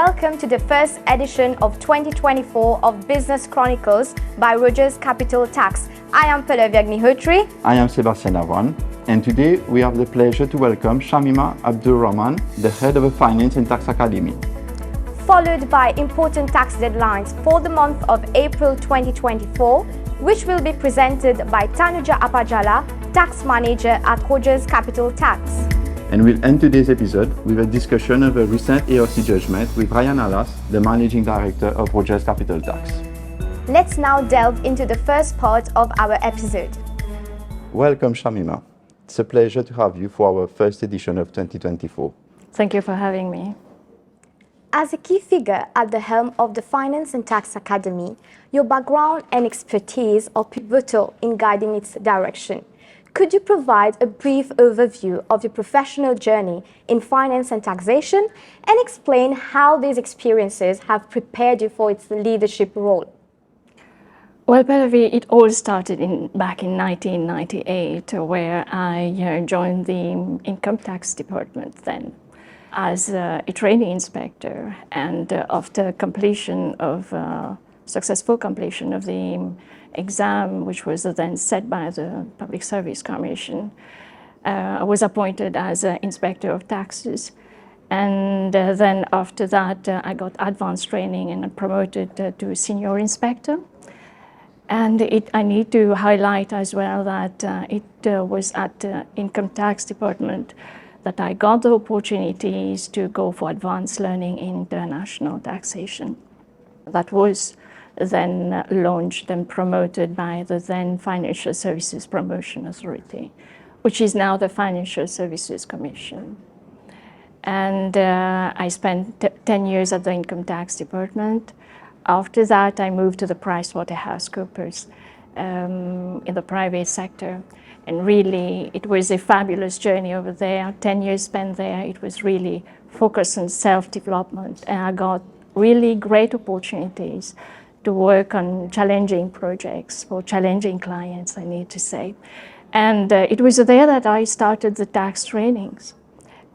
Welcome to the first edition of 2024 of Business Chronicles by Rogers Capital Tax. I am Pallavi Agnihotri. I am Sebastien, and today we have the pleasure to welcome Shameemah Abdool Raman, the head of the Finance and Tax Academy. Followed by important tax deadlines for the month of April 2024, which will be presented by Tanuja Appajala, tax manager at Rogers Capital Tax. And we'll end today's episode with a discussion of a recent AOC judgment with Ryan Allas, the managing director of Rogers Capital Tax. Let's now delve into the first part of our episode. Welcome, Shameemah. It's a pleasure to have you for our first edition of 2024. Thank you for having me. As a key figure at the helm of the Finance and Tax Academy, your background and expertise are pivotal in guiding its direction. Could you provide a brief overview of your professional journey in finance and taxation and explain how these experiences have prepared you for its leadership role? Well, Pallavi, it all started back in 1998, where I joined the income tax department then as a training inspector. And after successful completion of the exam, which was then set by the Public Service Commission, I was appointed as an inspector of taxes. And then after that, I got advanced training and promoted to senior inspector. And I need to highlight as well that it was at the Income Tax Department that I got the opportunities to go for advanced learning in international taxation. That was then launched and promoted by the then Financial Services Promotion Authority, which is now the Financial Services Commission. And I spent 10 years at the Income Tax Department. After that, I moved to the PricewaterhouseCoopers in the private sector. And really, it was a fabulous journey over there. 10 years spent there. It was really focused on self-development. And I got really great opportunities to work on challenging projects for challenging clients, I need to say. And it was there that I started the tax trainings.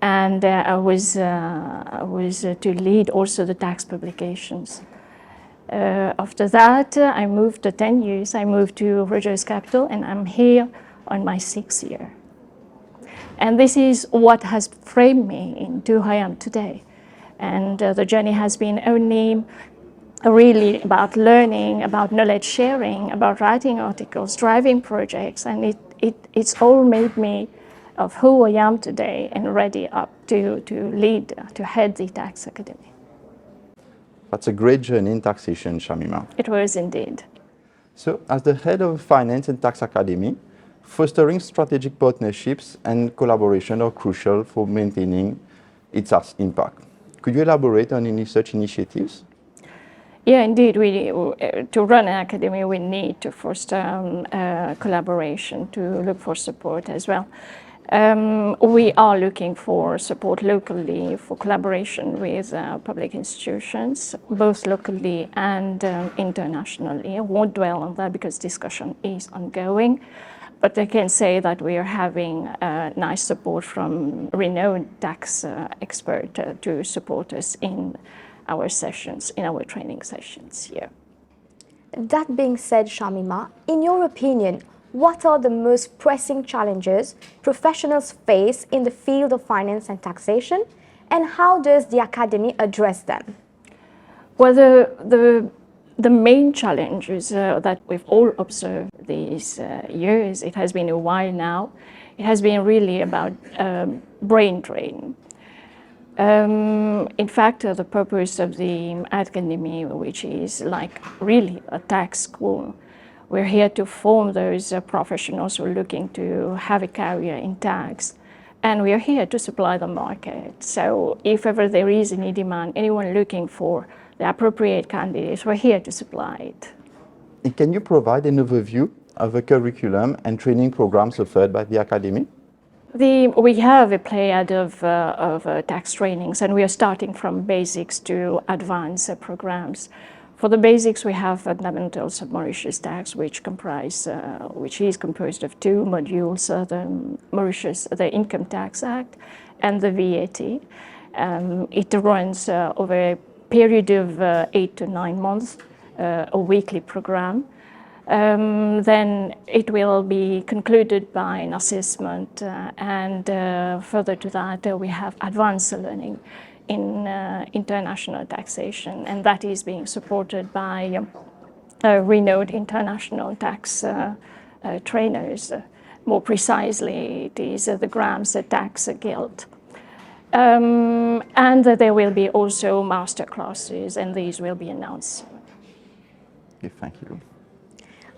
And I was to lead also the tax publications. After that, I moved to 10 years. I moved to Rogers Capital, and I'm here on my 6th year. And this is what has framed me into who I am today. And the journey has been only really about learning, about knowledge sharing, about writing articles, driving projects, and it's all made me of who I am today and ready up to lead, to head the Tax Academy. That's a great journey in taxation, Shameemah. It was indeed. So, as the head of Finance and Tax Academy, fostering strategic partnerships and collaboration are crucial for maintaining its impact. Could you elaborate on any such initiatives? Yeah, indeed. To run an academy, we need to foster collaboration, to look for support as well. We are looking for support locally for collaboration with public institutions, both locally and internationally. I won't dwell on that because discussion is ongoing, but I can say that we are having nice support from renowned tax experts to support us in our sessions, in our training sessions here. That being said, Shameemah, in your opinion, what are the most pressing challenges professionals face in the field of finance and taxation, and how does the Academy address them? Well, the main challenges that we've all observed these years, it has been a while now, it has been really about brain drain. In fact, the purpose of the Academy, which is like really a tax school, we're here to form those professionals who are looking to have a career in tax, and we are here to supply the market. So if ever there is any demand, anyone looking for the appropriate candidates, we're here to supply it. And can you provide an overview of the curriculum and training programs offered by the Academy? We have a playad of tax trainings, and we are starting from basics to advanced programs. For the basics, we have fundamentals of Mauritius tax, which is composed of 2 modules: the Income Tax Act and the VAT. It runs over period of 8 to 9 months, a weekly program. Then it will be concluded by an assessment, and further to that, we have advanced learning in international taxation, and that is being supported by renowned international tax trainers. More precisely, it is the Grams Tax Guild. And there will be also master classes, and these will be announced. Okay, thank you.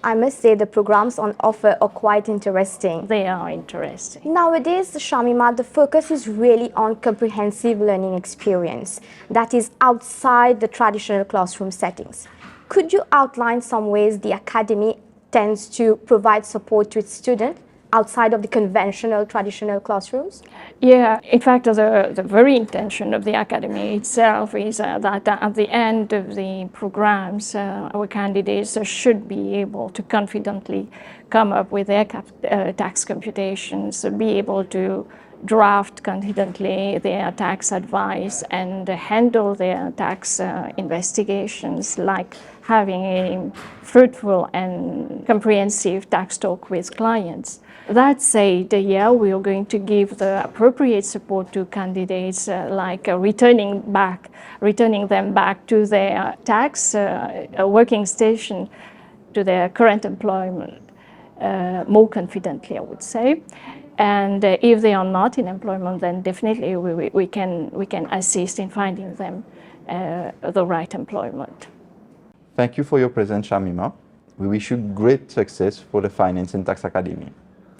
I must say the programs on offer are quite interesting. They are interesting. Nowadays, Shameemah, the focus is really on comprehensive learning experience that is outside the traditional classroom settings. Could you outline some ways the Academy tends to provide support to its students outside of the conventional traditional classrooms? Yeah, in fact, the very intention of the Academy itself is that at the end of the programs, our candidates should be able to confidently come up with their tax computations, be able to draft confidently their tax advice and handle their tax investigations, like having a fruitful and comprehensive tax talk with clients. That said, yeah, we are going to give the appropriate support to candidates, like returning them back to their tax working station, to their current employment, more confidently, I would say. And if they are not in employment, then definitely we can assist in finding them the right employment. Thank you for your presence, Shameemah. We wish you great success for the Finance and Tax Academy.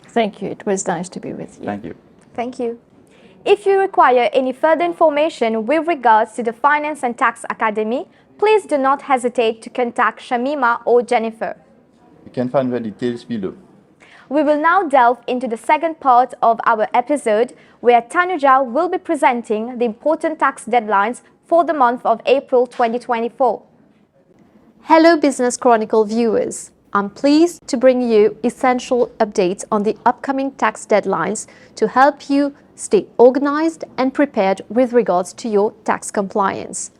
Thank you. It was nice to be with you. Thank you. Thank you. If you require any further information with regards to the Finance and Tax Academy, please do not hesitate to contact Shameemah or Jennifer. You can find the details below. We will now delve into the second part of our episode, where Tanuja will be presenting the important tax deadlines for the month of April 2024. Hello Business Chronicle viewers. I'm pleased to bring you essential updates on the upcoming tax deadlines to help you stay organized and prepared with regards to your tax compliance.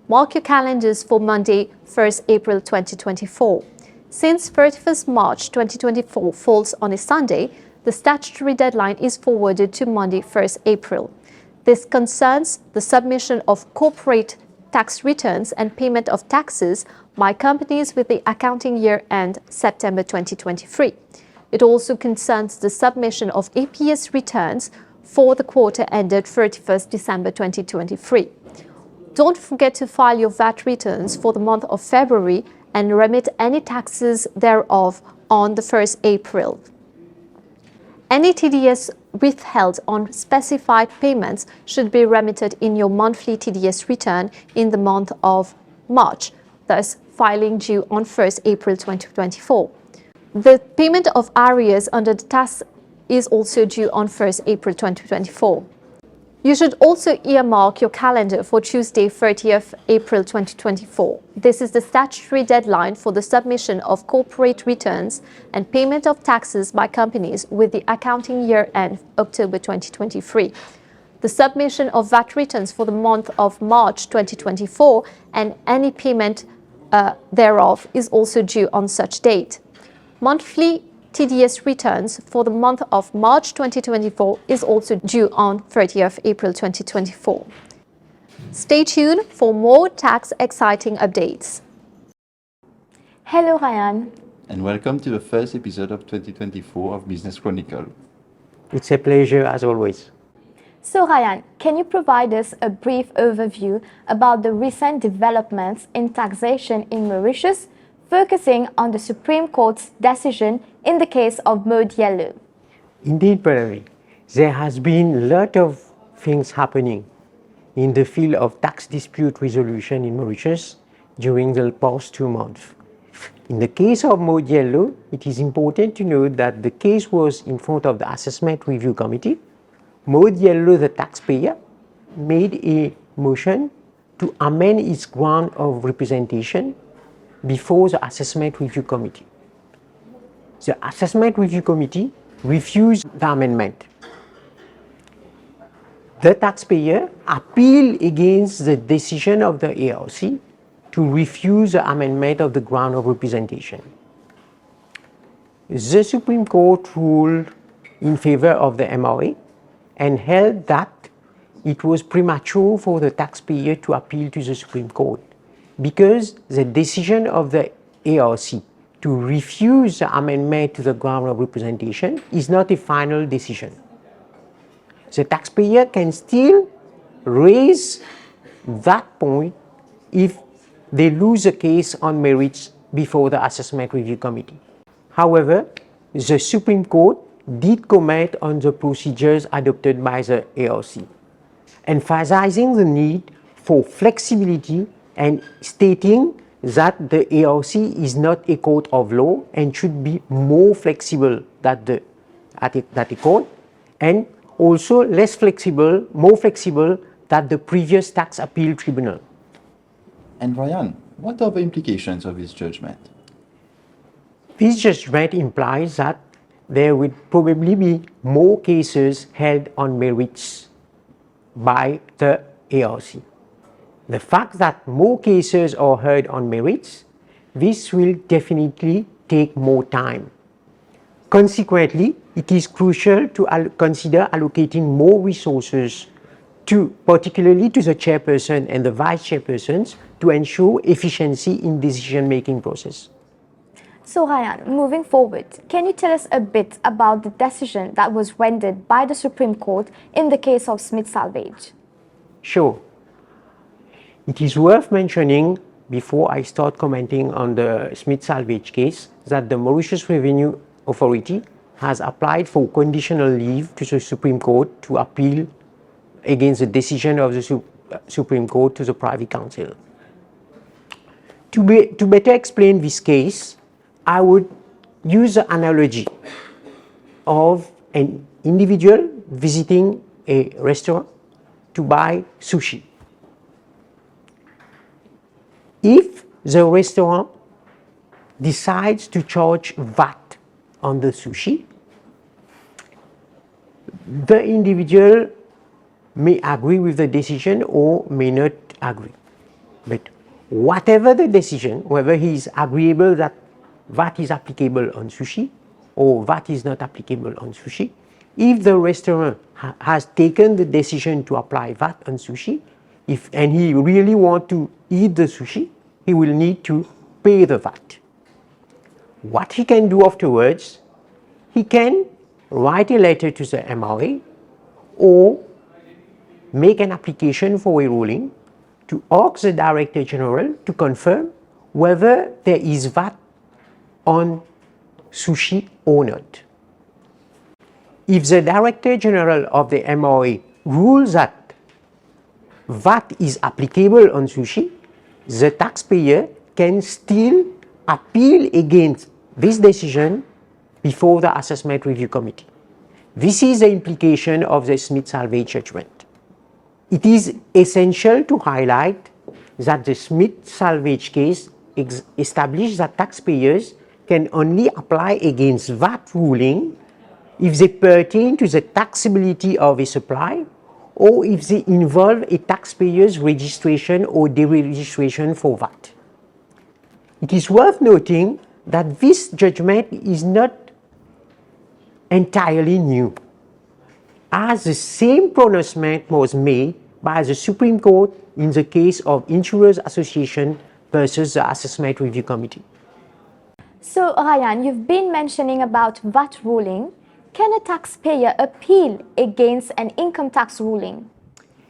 Mark your calendars for Monday, 1st April 2024. Since 31st March 2024 falls on a Sunday, the statutory deadline is forwarded to Monday, 1st April. This concerns the submission of corporate tax returns and payment of taxes by companies with the accounting year end September 2023. It also concerns the submission of APS returns for the quarter ended 31st December 2023. Don't forget to file your VAT returns for the month of February and remit any taxes thereof on the 1st April. Any TDS withheld on specified payments should be remitted in your monthly TDS return in the month of March, thus filing due on 1st April 2024. The payment of arrears under the tax is also due on 1st April 2024. You should also earmark your calendar for Tuesday, 30th April 2024. This is the statutory deadline for the submission of corporate returns and payment of taxes by companies with the accounting year end October 2023. The submission of VAT returns for the month of March 2024 and any payment thereof is also due on such date. Monthly TDS returns for the month of March 2024 is also due on 30th April 2024. Stay tuned for more tax exciting updates. Hello Ryan. And welcome to the first episode of 2024 of Business Chronicle. It's a pleasure as always. So Ryan, can you provide us a brief overview about the recent developments in taxation in Mauritius, focusing on the Supreme Court's decision in the case of Mode Yellow? Indeed, Pallavi, there has been a lot of things happening in the field of tax dispute resolution in Mauritius during the past 2 months. In the case of Mode Yellow, it is important to note that the case was in front of the Assessment Review Committee. Mode Yellow, the taxpayer, made a motion to amend its ground of representation before the Assessment Review Committee. The Assessment Review Committee refused the amendment. the taxpayer appeal against the decision of the ARC to refuse the amendment of the ground of representation. The Supreme Court ruled in favor of the MRA and held that it was premature for the taxpayer to appeal to the Supreme Court because the decision of the ARC to refuse the amendment to the ground of representation is not a final decision. The taxpayer can still raise that point if they lose a case on merits before the Assessment Review Committee. However, the Supreme Court did comment on the procedures adopted by the ARC, emphasizing the need for flexibility and stating that the ARC is not a court of law and should be more flexible than the court, and also more flexible than the previous tax appeal tribunal. And Ryan, what are the implications of this judgment? This judgment implies that there will probably be more cases held on merits by the ARC. The fact that more cases are heard on merits, this will definitely take more time. Consequently, it is crucial to consider allocating more resources particularly to the chairperson and the vice chairpersons to ensure efficiency in decision-making process. So Ryan, moving forward, can you tell us a bit about the decision that was rendered by the Supreme Court in the case of SMit Salvage? Sure. It is worth mentioning, before I start commenting on the SMit Salvage case, that the Mauritius Revenue Authority has applied for conditional leave to the Supreme Court to appeal against the decision of the Supreme Court to the Privy Council. To better explain this case, I would use the analogy of an individual visiting a restaurant to buy sushi. If the restaurant decides to charge VAT on the sushi, the individual may agree with the decision or may not agree. But whatever the decision, whether he is agreeable that VAT is applicable on sushi or VAT is not applicable on sushi, if the restaurant has taken the decision to apply VAT on sushi, and he really wants to eat the sushi, he will need to pay the VAT. What he can do afterwards, he can write a letter to the MRA or make an application for a ruling to ask the Director General to confirm whether there is VAT on sushi or not. If the Director General of the MRA rules that VAT is applicable on sushi, the taxpayer can still appeal against this decision before the Assessment Review Committee. This is the implication of the SMit Salvage judgment. It is essential to highlight that the SMit Salvage case established that taxpayers can only apply against VAT ruling if they pertain to the taxability of a supply or if they involve a taxpayer's registration or deregistration for VAT. It is worth noting that this judgment is not entirely new, as the same pronouncement was made by the Supreme Court in the case of Insurers Association versus the Assessment Review Committee. So Ryan, you've been mentioning about VAT ruling. Can a taxpayer appeal against an income tax ruling?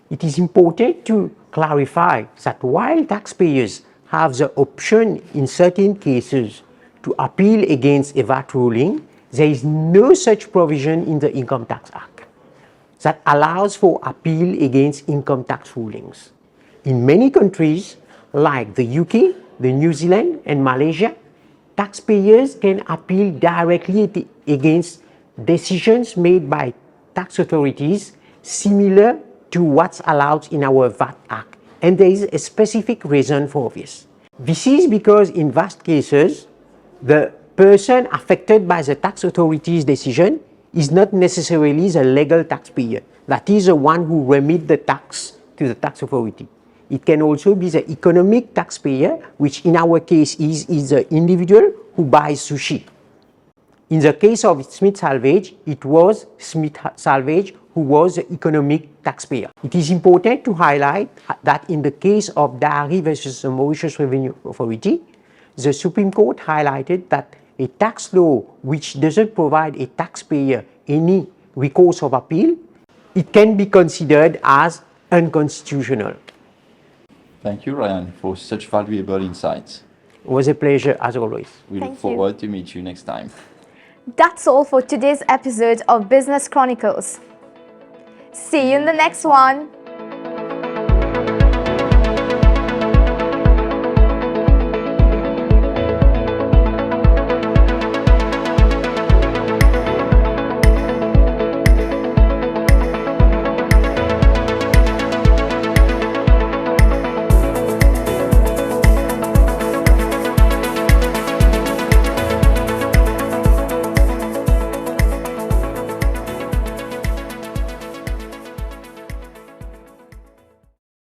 It is important to clarify that while taxpayers have the option in certain cases to appeal against a VAT ruling, there is no such provision in the Income Tax Act that allows for appeal against income tax rulings. In many countries, like the UK, the New Zealand, and Malaysia, taxpayers can appeal directly against decisions made by tax authorities similar to what's allowed in our VAT Act, and there is a specific reason for this. This is because in vast cases, the person affected by the tax authority's decision is not necessarily the legal taxpayer. that is the one who remit the tax to the tax authority. It can also be the economic taxpayer, which in our case is the individual who buys sushi. In the case of SMit Salvage, it was SMit Salvage who was the economic taxpayer. It is important to highlight that in the case of Dairy versus the Mauritius Revenue Authority, the Supreme Court highlighted that a tax law which doesn't provide a taxpayer any recourse of appeal, it can be considered as unconstitutional. Thank you, Ryan, for such valuable insights. It was a pleasure as always. We Thank look forward to meet you next time. That's all for today's episode of Business Chronicles. See you in the next one.